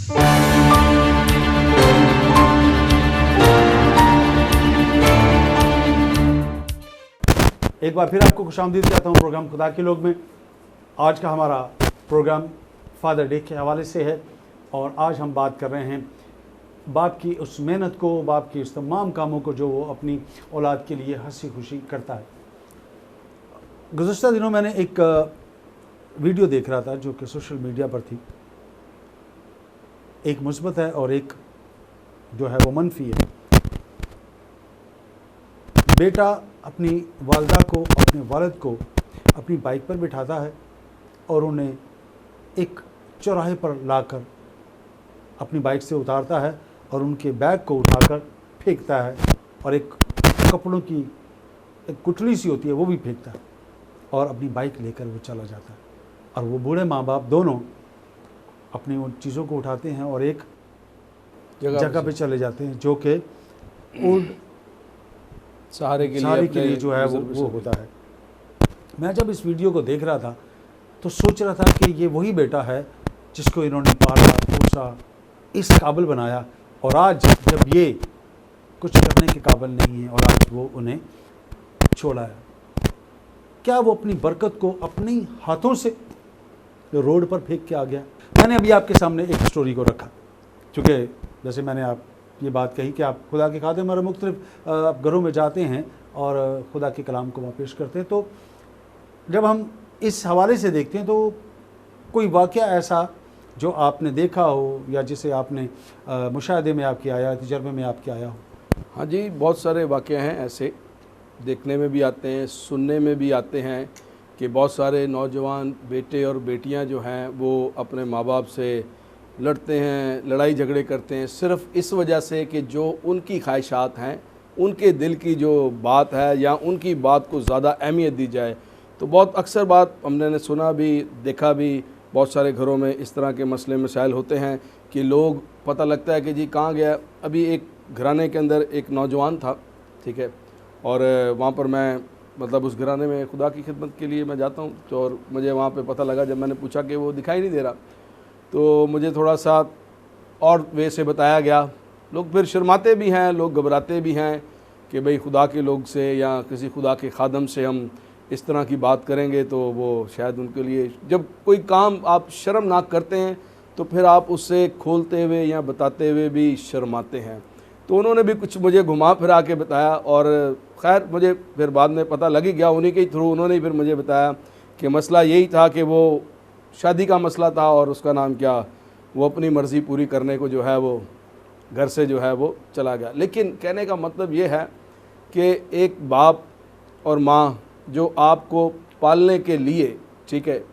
एक बार फिर आपको खुशामदीद कहता हूँ प्रोग्राम खुदा के लोग में। आज का हमारा प्रोग्राम फादर डे के हवाले से है और आज हम बात कर रहे हैं बाप की उस मेहनत को, बाप की उस तमाम कामों को जो वो अपनी औलाद के लिए हंसी खुशी करता है। गुज़श्ता दिनों मैंने एक वीडियो देख रहा था जो कि सोशल मीडिया पर थी। एक मुस्बत है और एक जो है वो मनफी है। बेटा अपनी वालदा को, अपने वालिद को अपनी बाइक पर बिठाता है और उन्हें एक चौराहे पर लाकर अपनी बाइक से उतारता है और उनके बैग को उठाकर फेंकता है और एक कपड़ों की एक गुठली सी होती है वो भी फेंकता है और अपनी बाइक लेकर वो चला जाता है। और वो बूढ़े माँ बाप दोनों अपनी उन चीज़ों को उठाते हैं और एक जगह पे चले जाते हैं जो कि ओल्ड सहारे के लिए जो है वो होता है। मैं जब इस वीडियो को देख रहा था तो सोच रहा था कि ये वही बेटा है जिसको इन्होंने पाला पोसा, इस काबिल बनाया और आज जब ये कुछ करने के काबिल नहीं है और आज वो उन्हें छोड़ा है, क्या वो अपनी बरकत को अपने हाथों से रोड पर फेंक के आ गया? मैंने अभी आपके सामने एक स्टोरी को रखा, क्योंकि जैसे मैंने आप ये बात कही कि आप खुदा के खादिम और मुख्तलिफ आप घरों में जाते हैं और खुदा के कलाम को वहाँ पेश करते हैं। तो जब हम इस हवाले से देखते हैं तो कोई वाक़या ऐसा जो आपने देखा हो या जिसे आपने मुशाहदे में आपके आया, तजर्बे में आपके आया हो? हाँ जी, बहुत सारे वाक़े हैं ऐसे, देखने में भी आते हैं, सुनने में भी आते हैं कि बहुत सारे नौजवान बेटे और बेटियां जो हैं वो अपने माँ बाप से लड़ते हैं, लड़ाई झगड़े करते हैं सिर्फ़ इस वजह से कि जो उनकी ख्वाहिशात हैं, उनके दिल की जो बात है या उनकी बात को ज़्यादा अहमियत दी जाए। तो बहुत अक्सर बात हमने सुना भी, देखा भी, बहुत सारे घरों में इस तरह के मसले मसाइल होते हैं कि लोग, पता लगता है कि जी कहाँ गया। अभी एक घराने के अंदर एक नौजवान था, ठीक है, और वहाँ पर मैं मतलब उस घराने में खुदा की खिदमत के लिए मैं जाता हूँ तो और मुझे वहाँ पे पता लगा, जब मैंने पूछा कि वो दिखाई नहीं दे रहा, तो मुझे थोड़ा सा और वे से बताया गया। लोग फिर शर्माते भी हैं, लोग घबराते भी हैं कि भाई खुदा के लोग से या किसी खुदा के खादम से हम इस तरह की बात करेंगे तो वो शायद उनके लिए, जब कोई काम आप शर्मनाक करते हैं तो फिर आप उससे खोलते हुए या बताते हुए भी शर्माते हैं। तो उन्होंने भी कुछ मुझे घुमा फिरा के बताया और खैर मुझे फिर बाद में पता लग ही गया, उन्हीं के थ्रू उन्होंने ही फिर मुझे बताया कि मसला यही था कि वो शादी का मसला था और उसका नाम क्या, वो अपनी मर्ज़ी पूरी करने को जो है वो घर से जो है वो चला गया। लेकिन कहने का मतलब ये है कि एक बाप और माँ जो आपको पालने के लिए, ठीक है,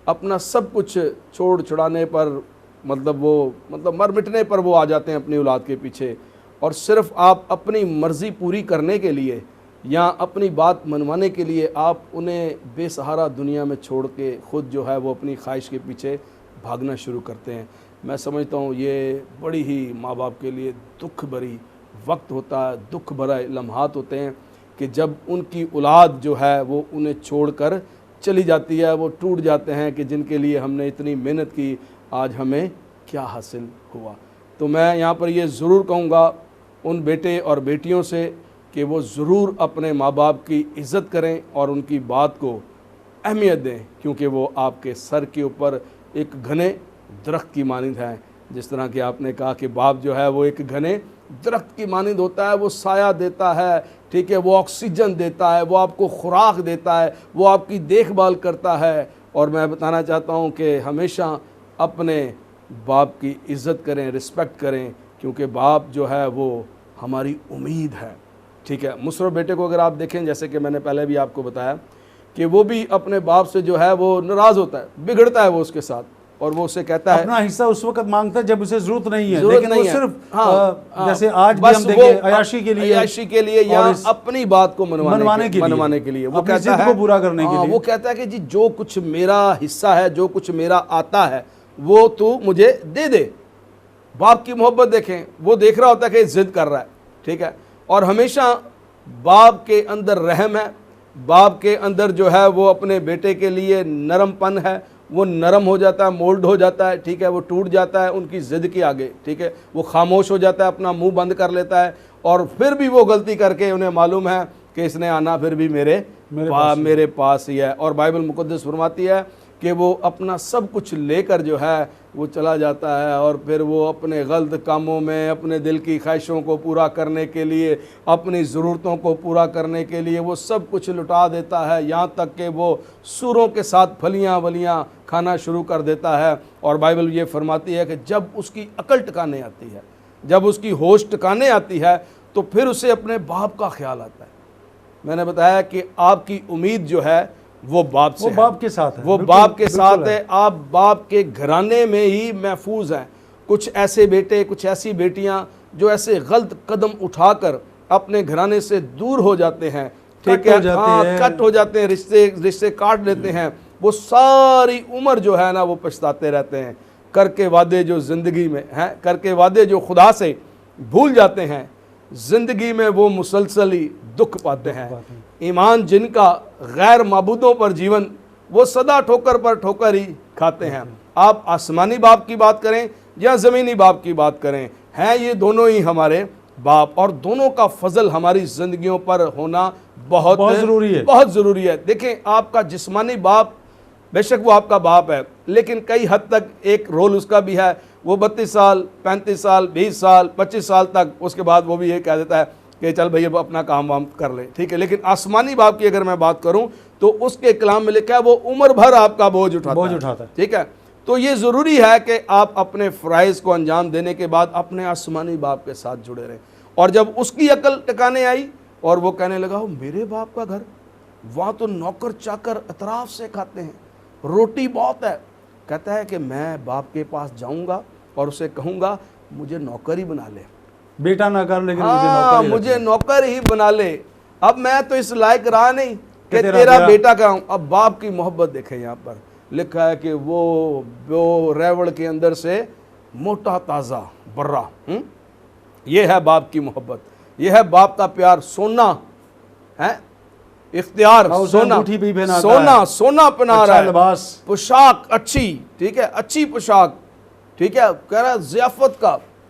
अपना सब कुछ छोड़ छुड़ाने पर मतलब मर मिटने पर वो आ जाते हैं अपनी औलाद के पीछे, और सिर्फ़ आप अपनी मर्ज़ी पूरी करने के लिए या अपनी बात मनवाने के लिए आप उन्हें बेसहारा दुनिया में छोड़ के ख़ुद जो है वो अपनी ख्वाहिश के पीछे भागना शुरू करते हैं। मैं समझता हूँ ये बड़ी ही माँ बाप के लिए दुख भरी वक्त होता है, दुख भरा लम्हात होते हैं कि जब उनकी औलाद जो है वो उन्हें छोड़कर चली जाती है, वो टूट जाते हैं कि जिनके लिए हमने इतनी मेहनत की, आज हमें क्या हासिल हुआ। तो मैं यहाँ पर ये ज़रूर कहूँगा उन बेटे और बेटियों से कि वो ज़रूर अपने माँ बाप की इज़्ज़त करें और उनकी बात को अहमियत दें, क्योंकि वो आपके सर के ऊपर एक घने दरख्त की मानिंद है। जिस तरह कि आपने कहा कि बाप जो है वो एक घने दरख्त की मानिंद होता है, वो साया देता है, ठीक है, वो ऑक्सीजन देता है, वो आपको खुराक देता है, वो आपकी देखभाल करता है। और मैं बताना चाहता हूँ कि हमेशा अपने बाप की इज़्ज़त करें, रिस्पेक्ट करें, क्योंकि बाप जो है वो हमारी उम्मीद है, ठीक है। मुसर्रफ बेटे को अगर आप देखें, जैसे कि मैंने पहले भी आपको बताया कि वो भी अपने बाप से जो है वो नाराज़ होता है, बिगड़ता है वो उसके साथ, और वो उसे कहता है अपना हिस्सा उस वक्त मांगता है जब उसे जरूरत नहीं है, लेकिन वो सिर्फ जैसे आज भी हम देखें अयाशी के लिए या अपनी बात को मनवाने के लिए वो कहता है, पूरा करने के लिए वो कहता है कि जी जो कुछ मेरा हिस्सा है, जो कुछ मेरा आता है वो तू मुझे दे दे। बाप की मोहब्बत देखें, वो देख रहा होता है कि जिद कर रहा है, ठीक है, और हमेशा बाप के अंदर रहम है, बाप के अंदर जो है वो अपने बेटे के लिए नरमपन है, वो नरम हो जाता है, मोल्ड हो जाता है, ठीक है, वो टूट जाता है उनकी ज़िद के आगे, ठीक है, वो खामोश हो जाता है, अपना मुंह बंद कर लेता है, और फिर भी वो गलती करके उन्हें मालूम है कि इसने आना फिर भी मेरे पास ही है। और बाइबल मुक़द्दस फरमाती है कि वो अपना सब कुछ लेकर जो है वो चला जाता है, और फिर वो अपने गलत कामों में, अपने दिल की ख्वाहिशों को पूरा करने के लिए, अपनी ज़रूरतों को पूरा करने के लिए वो सब कुछ लुटा देता है, यहाँ तक कि वो सूरों के साथ फलियाँ वलियाँ खाना शुरू कर देता है। और बाइबल ये फरमाती है कि जब उसकी अकल टिकाने आती है, जब उसकी होश टिकाने आती है, तो फिर उसे अपने बाप का ख्याल आता है। मैंने बताया कि आपकी उम्मीद जो है वो बाप से, वो बाप के साथ है, वो बाप के साथ है। आप बाप के घराने में ही महफूज हैं। कुछ ऐसे बेटे, कुछ ऐसी बेटियां जो ऐसे गलत कदम उठाकर अपने घराने से दूर हो जाते हैं, ठीक है, हाँ, कट हो जाते हैं, रिश्ते काट लेते हैं, वो सारी उम्र जो है ना वो पछताते रहते हैं, करके वादे जो ज़िंदगी में हैं, करके वादे जो खुदा से भूल जाते हैं, ज़िंदगी में वो मुसलसल ही दुख पाते हैं। ईमान जिनका गैर माबूदों पर जीवन, वो सदा ठोकर पर ठोकर ही खाते हैं। आप आसमानी बाप की बात करें या ज़मीनी बाप की बात करें, हैं ये दोनों ही हमारे बाप, और दोनों का फजल हमारी ज़िंदगियों पर होना बहुत ज़रूरी है, बहुत ज़रूरी है। देखें, आपका जिस्मानी बाप बेशक वो आपका बाप है, लेकिन कई हद तक एक रोल उसका भी है। वो 32 साल, 35 साल, 20 साल, 25 साल तक, उसके बाद वो भी ये कह देता है कि चल भाई अब अपना काम वाम कर ले, ठीक है। लेकिन आसमानी बाप की अगर मैं बात करूं तो उसके कलाम में लिखा है वो उम्र भर आपका बोझ उठाता है, ठीक है। तो ये ज़रूरी है कि आप अपने फ़राइज़ को अंजाम देने के बाद अपने आसमानी बाप के साथ जुड़े रहें। और जब उसकी अकल टिकाने आई और वो कहने लगा, हो मेरे बाप का घर, वहाँ तो नौकर चाकर अतराफ़ से खाते हैं, रोटी बहुत है। कहता है कि मैं बाप के पास जाऊँगा और उसे कहूँगा मुझे नौकर ही बना ले, बेटा ना कर, लेकिन मुझे नौकर ही बना ले। अब मैं तो इस लायक रहा नहीं कि तेरा बेटा कहूँ। अब बाप की मोहब्बत देखें, यहाँ पर लिखा है कि वो रेवड़ के अंदर से मोटा ताज़ा बर्रा, ये है बाप की मोहब्बत, ये है बाप का प्यार। सोना है इख्तियार, सोना पहना रहा है, पोशाक अच्छी, ठीक है, अच्छी पोशाक, ठीक है, कह रहा है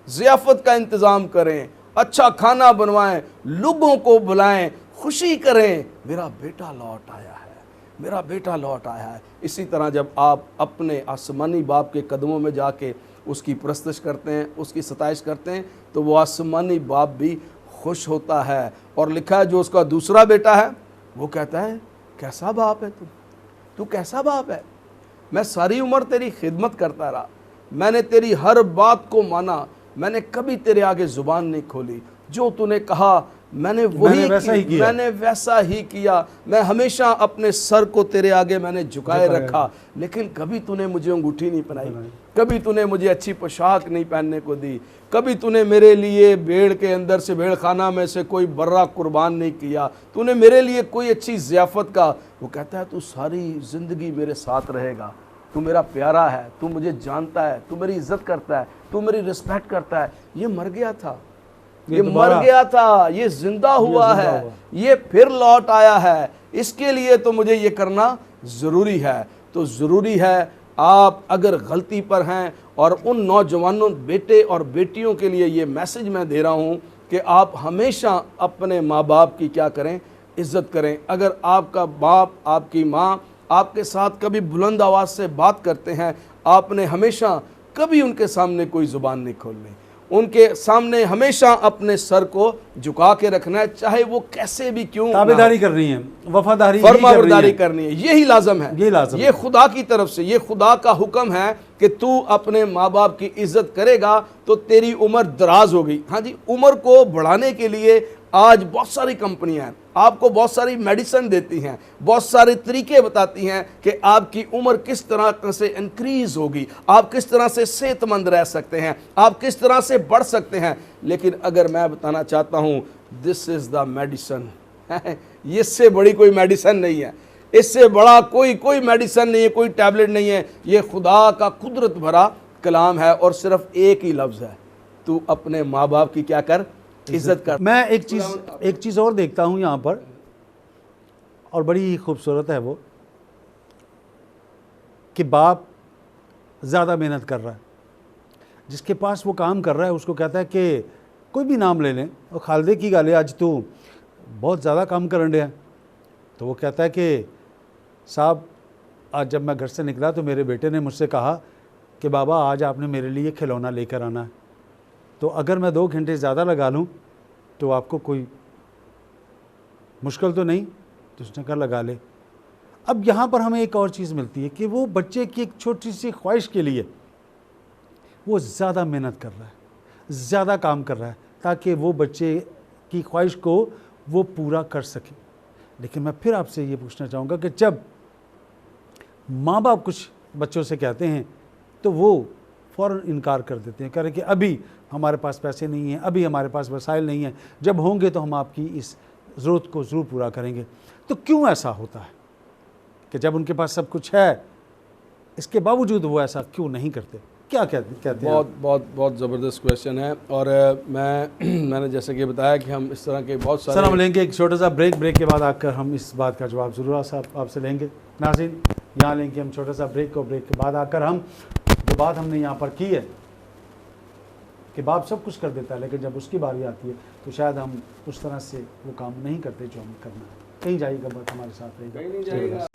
ज़ियाफ़त का इंतज़ाम करें, अच्छा खाना बनवाएं, लोगों को बुलाएं, खुशी करें, मेरा बेटा लौट आया है, मेरा बेटा लौट आया है। इसी तरह जब आप अपने आसमानी बाप के कदमों में जाके उसकी परस्तिश करते हैं, उसकी सताइश करते हैं, तो वो आसमानी बाप भी खुश होता है। और लिखा है जो उसका दूसरा बेटा है वो कहता है कैसा बाप है तू कैसा बाप है, मैं सारी उम्र तेरी खिदमत करता रहा, मैंने तेरी हर बात को माना, मैंने कभी तेरे आगे ज़ुबान नहीं खोली, जो तूने कहा मैंने वैसा ही किया, मैं हमेशा अपने सर को तेरे आगे मैंने झुकाए रखा, लेकिन कभी तूने मुझे अंगूठी नहीं पहनाई, कभी तूने मुझे अच्छी पोशाक नहीं पहनने को दी, कभी तूने मेरे लिए भेड़ के अंदर से, भेड़ खाना में से कोई बर्रा कुर्बान नहीं किया, तूने मेरे लिए कोई अच्छी ज़ियाफ़त का। वो कहता है तू सारी ज़िंदगी मेरे साथ रहेगा, तू मेरा प्यारा है, तू मुझे जानता है, तू मेरी इज्जत करता है, तू मेरी रिस्पेक्ट करता है। ये मर गया था, ये मर गया था, ये जिंदा हुआ है, ये फिर लौट आया है, इसके लिए तो मुझे ये करना ज़रूरी है। तो ज़रूरी है आप अगर गलती पर हैं, और उन नौजवानों बेटे और बेटियों के लिए ये मैसेज मैं दे रहा हूँ कि आप हमेशा अपने माँ बाप की क्या करें, इज़्ज़त करें। अगर आपका बाप, आपकी माँ आपके साथ कभी बुलंद आवाज़ से बात करते हैं, आपने हमेशा कभी उनके सामने कोई ज़ुबान नहीं खोलनी, उनके सामने हमेशा अपने सर को झुका के रखना है, चाहे वो कैसे भी क्यों, ताबेदारी करनी है, वफादारी करनी है, यही लाजम है, ये खुदा की तरफ से, ये खुदा का हुक्म है कि तू अपने माँ बाप की इज्जत करेगा तो तेरी उम्र दराज होगी। हाँ जी, उम्र को बढ़ाने के लिए आज बहुत सारी कंपनियां हैं, आपको बहुत सारी मेडिसिन देती हैं, बहुत सारे तरीके बताती हैं कि आपकी उम्र किस तरह से इंक्रीज होगी, आप किस तरह से सेहतमंद रह सकते हैं, आप किस तरह से बढ़ सकते हैं। लेकिन अगर मैं बताना चाहता हूँ दिस इज़ द मेडिसिन, इससे बड़ी कोई मेडिसिन नहीं है, इससे बड़ा कोई मेडिसिन नहीं है, कोई टैबलेट नहीं है। ये खुदा का कुदरत भरा कलाम है और सिर्फ एक ही लफ्ज़ है, तू अपने माँ बाप की क्या कर, इज्जत कर। मैं एक चीज़ और देखता हूँ यहाँ पर, और बड़ी खूबसूरत है वो, कि बाप ज़्यादा मेहनत कर रहा है, जिसके पास वो काम कर रहा है उसको कहता है कि कोई भी नाम ले लें, और खालदे की गाले आज तू बहुत ज़्यादा काम करन डया। तो वो कहता है कि साहब आज जब मैं घर से निकला तो मेरे बेटे ने मुझसे कहा कि बाबा आज आपने मेरे लिए खिलौना लेकर आना है, तो अगर मैं 2 घंटे ज़्यादा लगा लूँ तो आपको कोई मुश्किल तो नहीं? तो उसने कहा लगा ले। अब यहाँ पर हमें एक और चीज़ मिलती है कि वो बच्चे की एक छोटी सी ख्वाहिश के लिए वो ज़्यादा मेहनत कर रहा है, ज़्यादा काम कर रहा है, ताकि वो बच्चे की ख्वाहिश को वो पूरा कर सके। लेकिन मैं फिर आपसे ये पूछना चाहूँगा कि जब माँ बाप कुछ बच्चों से कहते हैं तो वो फ़ौरन इनकार कर देते हैं, कह रहे कि अभी हमारे पास पैसे नहीं हैं, अभी हमारे पास वसाइल नहीं हैं, जब होंगे तो हम आपकी इस ज़रूरत को ज़रूर पूरा करेंगे। तो क्यों ऐसा होता है कि जब उनके पास सब कुछ है, इसके बावजूद वो ऐसा क्यों नहीं करते? क्या कहते हैं? बहुत ज़बरदस्त क्वेश्चन है। और मैंने जैसे कि बताया कि हम इस तरह के बहुत सारे सर हम लेंगे एक छोटा सा ब्रेक के बाद आकर हम इस बात का जवाब ज़रूर आपसे लेंगे। नाज़रीन यहाँ लेंगे हम छोटा सा ब्रेक के बाद आकर हम जो बात हमने यहाँ पर की है कि बाप सब कुछ कर देता है, लेकिन जब उसकी बारी आती है तो शायद हम उस तरह से वो काम नहीं करते जो हमें करना है। कहीं जाइएगा, बात हमारे साथ रहेगा।